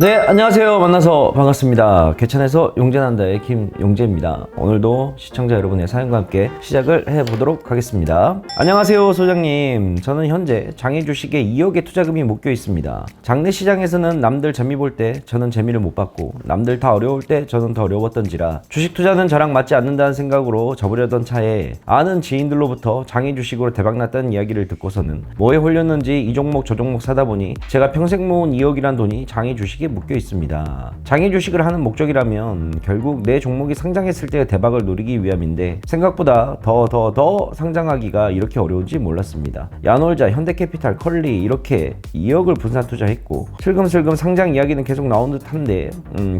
네, 안녕하세요. 만나서 반갑습니다. 개천에서 용재난다의 김용재입니다. 오늘도 시청자 여러분의 사연과 함께 시작을 해보도록 하겠습니다. 안녕하세요, 소장님. 저는 현재 장애 주식에 2억의 투자금이 묶여 있습니다. 장내 시장에서는 남들 재미 볼 때 저는 재미를 못 봤고, 남들 다 어려울 때 저는 더 어려웠던지라 주식 투자는 저랑 맞지 않는다는 생각으로 접으려던 차에 아는 지인들로부터 장애 주식으로 대박났다는 이야기를 듣고서는 뭐에 홀렸는지 이 종목 저 종목 사다 보니 제가 평생 모은 2억이란 돈이 장애 주식에 묶여 있습니다. 장애 주식을 하는 목적이라면 결국 내 종목이 상장했을 때의 대박을 노리기 위함인데 생각보다 더 상장하기가 이렇게 어려운지 몰랐습니다. 야놀자, 현대캐피탈, 컬리 이렇게 2억을 분산 투자했고 슬금슬금 상장 이야기는 계속 나온 듯한데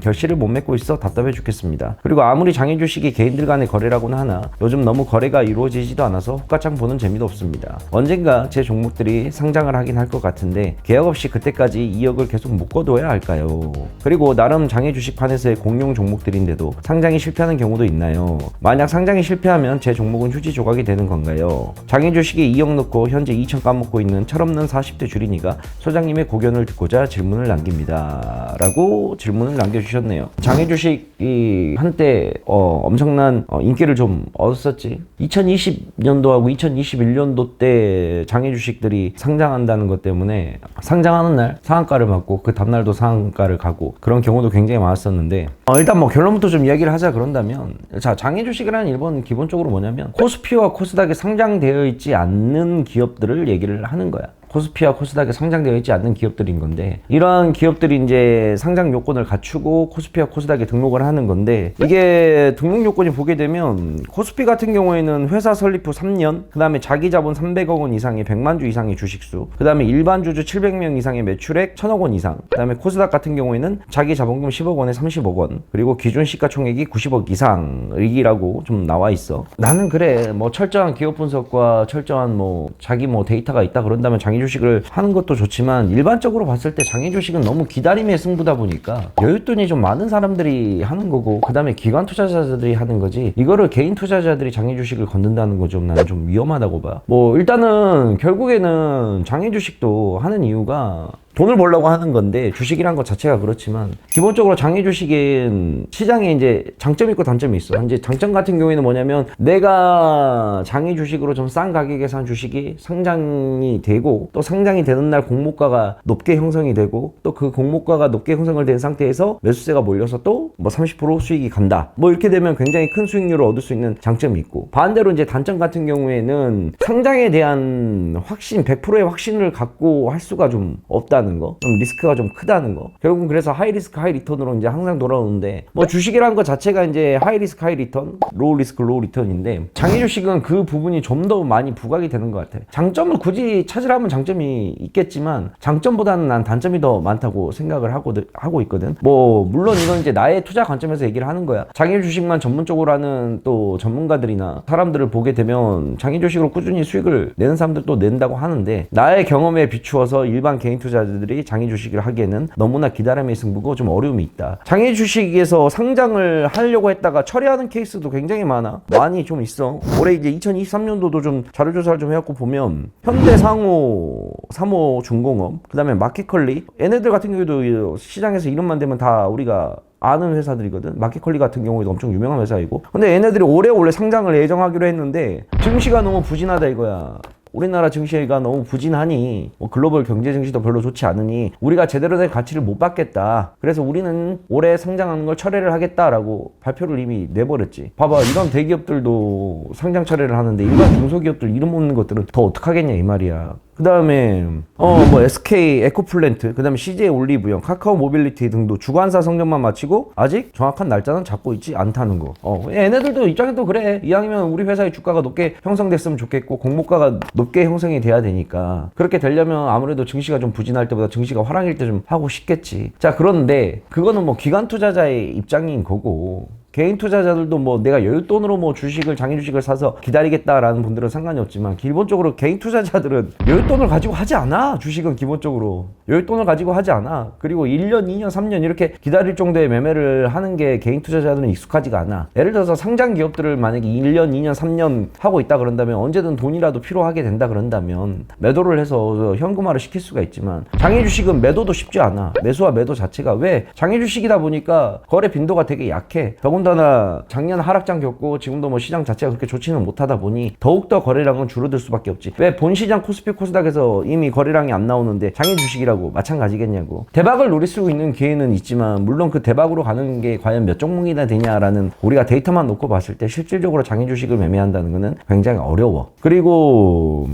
결실을 못 맺고 있어 답답해 죽겠습니다. 그리고 아무리 장애 주식이 개인들 간의 거래라고는 하나 요즘 너무 거래가 이루어지지도 않아서 호가창 보는 재미도 없습니다. 언젠가 제 종목들이 상장을 하긴 할 것 같은데 계약 없이 그때까지 2억을 계속 묶어둬야 할까요? 그리고 나름 장애 주식판에서의 공용 종목들인데도 상장이 실패하는 경우도 있나요? 만약 상장이 실패하면 제 종목은 휴지 조각이 되는 건가요? 장애 주식에 2억 넣고 현재 2천 까먹고 있는 철없는 40대 주린이가 소장님의 고견을 듣고자 질문을 남깁니다. 라고 질문을 남겨주셨네요. 장애 주식이 한때 엄청난 인기를 좀 얻었었지. 2020년도하고 2021년도 때 장애 주식들이 상장한다는 것 때문에 상장하는 날 상한가를 맞고 그 다음날도 상한가를 가고 그런 경우도 굉장히 많았었는데 일단 뭐 결론부터 좀 이야기를 하자 그런다면 자, 장애 주식이라는 일본 기본적으로 뭐냐면 코스피와 코스닥에 상장되어 있지 않는 기업들을 얘기를 하는 거야. 코스피와 코스닥에 상장되어 있지 않는 기업들인 건데 이러한 기업들이 이제 상장 요건을 갖추고 코스피와 코스닥에 등록을 하는 건데 이게 등록 요건이 보게 되면 코스피 같은 경우에는 회사 설립 후 3년 그 다음에 자기 자본 300억 원 이상의 100만 주 이상의 주식수 그 다음에 일반 주주 700명 이상의 매출액 1000억 원 이상 그 다음에 코스닥 같은 경우에는 자기 자본금 10억 원에 30억 원 그리고 기준 시가총액이 90억 이상이라고 좀 나와 있어. 나는 그래 뭐 철저한 기업 분석과 철저한 뭐 자기 뭐 데이터가 있다 그런다면 장애 주식을 하는 것도 좋지만 일반적으로 봤을 때 장애 주식은 너무 기다림의 승부다 보니까 여윳돈이 좀 많은 사람들이 하는 거고 그 다음에 기관 투자자들이 하는 거지 이거를 개인 투자자들이 장애 주식을 건든다는 거 좀 나는 좀 위험하다고 봐. 뭐 일단은 결국에는 장애 주식도 하는 이유가 돈을 벌려고 하는 건데 주식이란 것 자체가 그렇지만 기본적으로 장애 주식은 시장에 이제 장점이 있고 단점이 있어. 이제 장점 같은 경우에는 뭐냐면 내가 장애 주식으로 좀 싼 가격에 산 주식이 상장이 되고 또 상장이 되는 날 공모가가 높게 형성이 되고 또 그 공모가가 높게 형성을 된 상태에서 매수세가 몰려서 또 뭐 30% 수익이 간다. 뭐 이렇게 되면 굉장히 큰 수익률을 얻을 수 있는 장점이 있고 반대로 이제 단점 같은 경우에는 상장에 대한 확신 100%의 확신을 갖고 할 수가 좀 없다는 거, 좀 리스크가 좀 크다는 거. 결국은 그래서 하이 리스크 하이 리턴으로 이제 항상 돌아오는데 뭐 주식이라는 것 자체가 이제 하이 리스크 하이 리턴, 로우 리스크 로우 리턴인데 장애 주식은 그 부분이 좀 더 많이 부각이 되는 것 같아. 장점을 굳이 찾으라면 장점이 있겠지만 장점보다는 난 단점이 더 많다고 생각을 하고 있거든. 뭐 물론 이건 이제 나의 투자 관점에서 얘기를 하는 거야. 장애 주식만 전문적으로 하는 또 전문가들이나 사람들을 보게 되면 장애 주식으로 꾸준히 수익을 내는 사람들도 낸다고 하는데 나의 경험에 비추어서 일반 개인 투자자들이 장애 주식을 하기에는 너무나 기다림의 승부고 좀 어려움이 있다. 장애 주식에서 상장을 하려고 했다가 철회하는 케이스도 굉장히 많이 좀 있어. 올해 이제 2023년도도 좀 자료조사를 좀 해갖고 보면 현대상호, 삼호중공업, 그 다음에 마켓컬리 얘네들 같은 경우도 시장에서 이름만 대면 다 우리가 아는 회사들이거든. 마켓컬리 같은 경우에도 엄청 유명한 회사이고 근데 얘네들이 올해 원래 상장을 예정하기로 했는데 증시가 너무 부진하다 이거야. 우리나라 증시가 너무 부진하니 뭐 글로벌 경제 증시도 별로 좋지 않으니 우리가 제대로 된 가치를 못 받겠다. 그래서 우리는 올해 상장하는 걸 철회를 하겠다라고 발표를 이미 내버렸지. 봐봐 이런 대기업들도 상장 철회를 하는데 일반 중소기업들 이름 없는 것들은 더 어떡하겠냐 이 말이야. 그 다음에 뭐 SK 에코플랜트 그 다음에 CJ 올리브영 카카오 모빌리티 등도 주관사 성적만 마치고 아직 정확한 날짜는 잡고 있지 않다는 거. 얘네들도 입장에도 그래. 이왕이면 우리 회사의 주가가 높게 형성됐으면 좋겠고 공모가가 높게 형성이 돼야 되니까 그렇게 되려면 아무래도 증시가 좀 부진할 때보다 증시가 화랑일 때 좀 하고 싶겠지. 자 그런데 그거는 뭐 기관 투자자의 입장인 거고 개인 투자자들도 뭐 내가 여윳돈으로 뭐 주식을 장기 주식을 사서 기다리겠다라는 분들은 상관이 없지만 기본적으로 개인 투자자들은 여윳돈을 가지고 하지 않아. 주식은 기본적으로 여윳돈을 가지고 하지 않아. 그리고 1년, 2년, 3년 이렇게 기다릴 정도의 매매를 하는 게 개인 투자자들은 익숙하지가 않아. 예를 들어서 상장 기업들을 만약에 1년, 2년, 3년 하고 있다 그런다면 언제든 돈이라도 필요하게 된다 그런다면 매도를 해서 현금화를 시킬 수가 있지만 장기 주식은 매도도 쉽지 않아. 매수와 매도 자체가 왜? 장기 주식이다 보니까 거래 빈도가 되게 약해. 더군다나 작년 하락장 겪고 지금도 뭐 시장 자체가 그렇게 좋지는 못하다 보니 더욱더 거래량은 줄어들 수밖에 없지. 왜 본시장 코스피 코스닥에서 이미 거래량이 안 나오는데 장기 주식이라고 마찬가지겠냐고. 대박을 노릴 수 있는 기회는 있지만 물론 그 대박으로 가는 게 과연 몇 종목이나 되냐라는 우리가 데이터만 놓고 봤을 때 실질적으로 장기 주식을 매매한다는 거는 굉장히 어려워. 그리고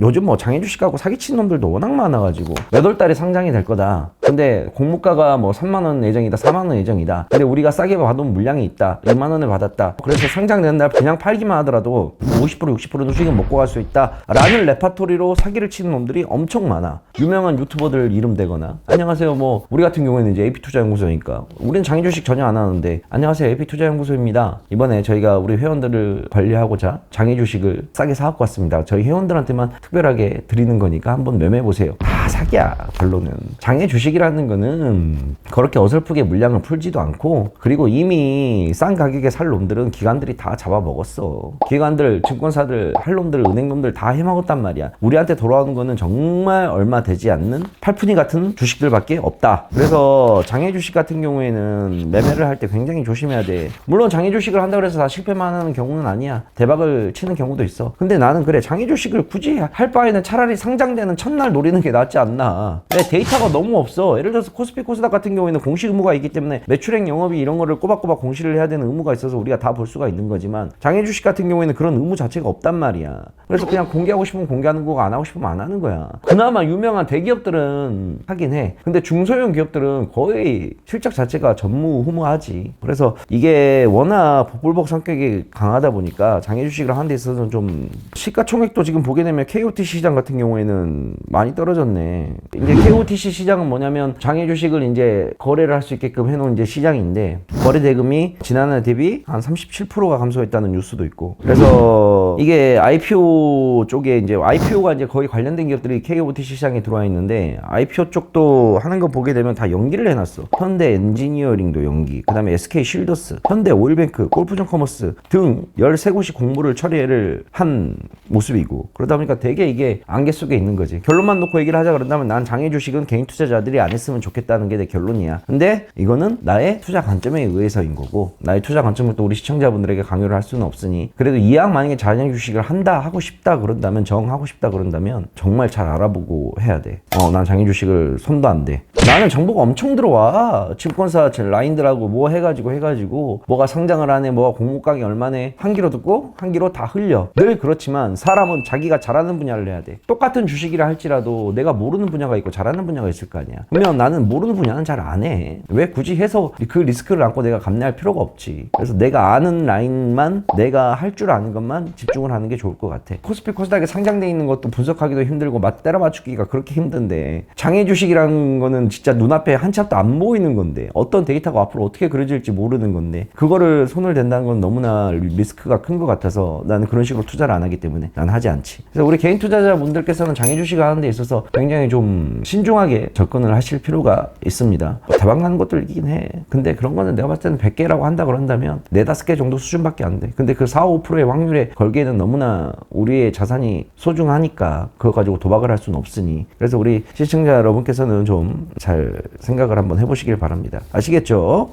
요즘 뭐 장기 주식하고 사기치는 놈들도 워낙 많아가지고 몇 월 달에 상장이 될 거다. 근데 공모가가 뭐 3만 원 예정이다, 4만 원 예정이다. 근데 우리가 싸게 받은 물량이 있다. 2만 원을 받았다. 그래서 상장되는 날 그냥 팔기만 하더라도 50% 60%는 수익은 먹고 갈 수 있다. 라는 레파토리로 사기를 치는 놈들이 엄청 많아. 유명한 유튜버들 이름 대거나 안녕하세요 뭐 우리 같은 경우에는 이제 AP투자연구소니까 우리는 장기 주식 전혀 안 하는데 안녕하세요 AP투자연구소입니다. 이번에 저희가 우리 회원들을 관리하고자 장기 주식을 싸게 사갖고 왔습니다. 저희 회원들한테만 특별하게 드리는 거니까 한번 매매해보세요. 다 사기야. 결론은 장기 주식이라는 거는 그렇게 어설프게 물량을 풀지도 않고 그리고 이미 싼 가격에 살 놈들은 기관들이 다 잡아먹었어. 기관들, 증권사들, 할 놈들, 은행 놈들 다 해먹었단 말이야. 우리한테 돌아오는 거는 정말 얼마 되지 않는 팔푼이 같은 주식들밖에 없다. 그래서 장애 주식 같은 경우에는 매매를 할 때 굉장히 조심해야 돼. 물론 장애 주식을 한다고 해서 다 실패만 하는 경우는 아니야. 대박을 치는 경우도 있어. 근데 나는 그래 장애 주식을 굳이 할 바에는 차라리 상장되는 첫날 노리는 게 낫지 않나. 내 데이터가 너무 없어. 예를 들어서 코스피 코스닥 같은 경우에는 공시 의무가 있기 때문에 매출액 영업이 이런 거를 꼬박꼬박 공시를 해야 되는 의무가 있어서 우리가 다 볼 수가 있는 거지만 장애 주식 같은 경우에는 그런 의무 자체가 없단 말이야. 그래서 그냥 공개하고 싶으면 공개하는 거고 안 하고 싶으면 안 하는 거야. 그나마 유명한 대기업들은 하긴 해. 근데 중소형 기업들은 거의 실적 자체가 전무후무하지. 그래서 이게 워낙 복불복 성격이 강하다 보니까 장애 주식을 하는 데 있어서는 좀 시가총액도 지금 보게 되면 KOTC 시장 같은 경우에는 많이 떨어졌네. 이제 KOTC 시장은 뭐냐면 장애 주식을 이제 거래를 할 수 있게끔 해놓은 이제 시장인데 거래 대금이 지난해 대비 한 37%가 감소했다는 뉴스도 있고. 그래서 이게 IPO 쪽에 이제 IPO가 이제 거의 관련된 기업들이 KOTC 시장에 들어와 있는데 IPO 쪽도 하는 거 보게 되면 다 연기를 해놨어. 현대 엔지니어링도 연기, 그 다음에 SK 실더스, 현대 오일뱅크, 골프존 커머스 등 13곳이 공모를 처리를 한 모습이고 그러다 보니까 되게 이게 안개 속에 있는 거지. 결론만 놓고 얘기를 하자 그런다면 난 장애 주식은 개인 투자자들이 안 했으면 좋겠다는 게 내 결론이야. 근데 이거는 나의 투자 관점에 의해서인 거고 나의 투자 관점을 또 우리 시청자분들에게 강요를 할 수는 없으니 그래도 이왕 만약에 장애 주식을 한다 하고 싶다 그런다면 정하고 싶다 그런다면 정말 잘 알아보고 해야 돼. 난 장애 주식을 손도 안 대. 나는 정보가 엄청 들어와. 증권사 라인들하고 뭐 해가지고 뭐가 상장을 하네 뭐가 공모가격이 얼마네 한 귀로 듣고 한 귀로 다 흘려. 늘 그렇지만 사람은 자기가 잘하는 분야를 해야 돼. 똑같은 주식이라 할지라도 내가 모르는 분야가 있고 잘하는 분야가 있을 거 아니야. 그러면 나는 모르는 분야는 잘 안 해. 왜 굳이 해서 그 리스크를 안고 내가 감내할 필요가 없지. 그래서 내가 아는 라인만 내가 할 줄 아는 것만 집중을 하는 게 좋을 것 같아. 코스피 코스닥에 상장돼 있는 것도 분석하기도 힘들고 때려 맞추기가 그렇게 힘든데 장애 주식이라는 거는 진짜 눈앞에 한 치 앞도 안 보이는 건데 어떤 데이터가 앞으로 어떻게 그려질지 모르는 건데 그거를 손을 댄다는 건 너무나 리스크가 큰 것 같아서 나는 그런 식으로 투자를 안 하기 때문에 난 하지 않지. 그래서 우리 개인 투자자분들께서는 장애 주식을 하는 데 있어서 굉장히 좀 신중하게 접근을 하실 필요가 있습니다. 대박 나는 것들이긴 해. 근데 그런 거는 내가 봤을 때는 100개라고 한다 그런다면 4, 5개 정도 수준밖에 안 돼. 근데 그 4, 5%의 확률에 걸기에는 너무나 우리의 자산이 소중하니까 그거 가지고 도박을 할 수는 없으니 그래서 우리 시청자 여러분께서는 좀 잘 생각을 한번 해보시길 바랍니다. 아시겠죠?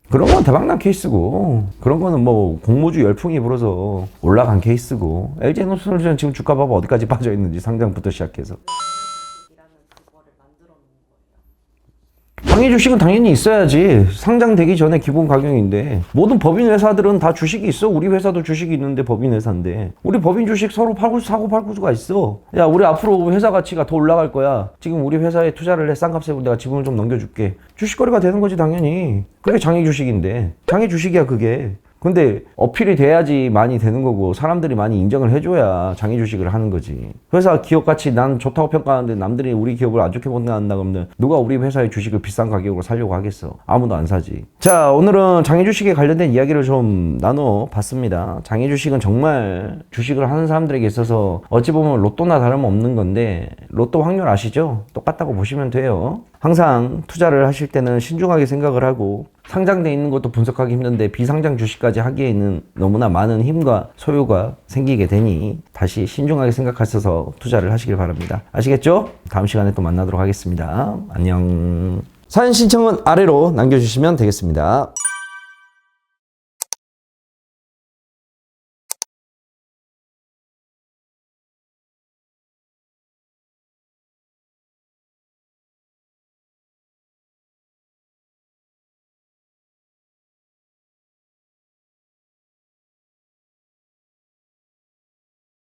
그런 건 대박난 케이스고 그런 거는 뭐 공모주 열풍이 불어서 올라간 케이스고 LG에너지솔루션 지금 주가 봐봐 어디까지 빠져 있는지 상장부터 시작해서 장애 주식은 당연히 있어야지. 상장되기 전에 기본 가격인데 모든 법인 회사들은 다 주식이 있어. 우리 회사도 주식이 있는데 법인 회사인데 우리 법인 주식 서로 사고 팔 수가 있어. 야 우리 앞으로 회사 가치가 더 올라갈 거야. 지금 우리 회사에 투자를 해 싼 값에 내가 지분을 좀 넘겨줄게. 주식거래가 되는 거지 당연히. 그게 장애 주식인데 장애 주식이야 그게. 근데 어필이 돼야지 많이 되는 거고 사람들이 많이 인정을 해줘야 장애 주식을 하는 거지. 회사 기업 가치 난 좋다고 평가하는데 남들이 우리 기업을 안 좋게 평가한다 그러면 누가 우리 회사의 주식을 비싼 가격으로 사려고 하겠어? 아무도 안 사지. 자, 오늘은 장애 주식에 관련된 이야기를 좀 나눠봤습니다. 장애 주식은 정말 주식을 하는 사람들에게 있어서 어찌 보면 로또나 다름없는 건데 로또 확률 아시죠? 똑같다고 보시면 돼요. 항상 투자를 하실 때는 신중하게 생각을 하고 상장돼 있는 것도 분석하기 힘든데 비상장 주식까지 하기에는 너무나 많은 힘과 소요가 생기게 되니 다시 신중하게 생각하셔서 투자를 하시길 바랍니다. 아시겠죠? 다음 시간에 또 만나도록 하겠습니다. 안녕. 사연 신청은 아래로 남겨주시면 되겠습니다.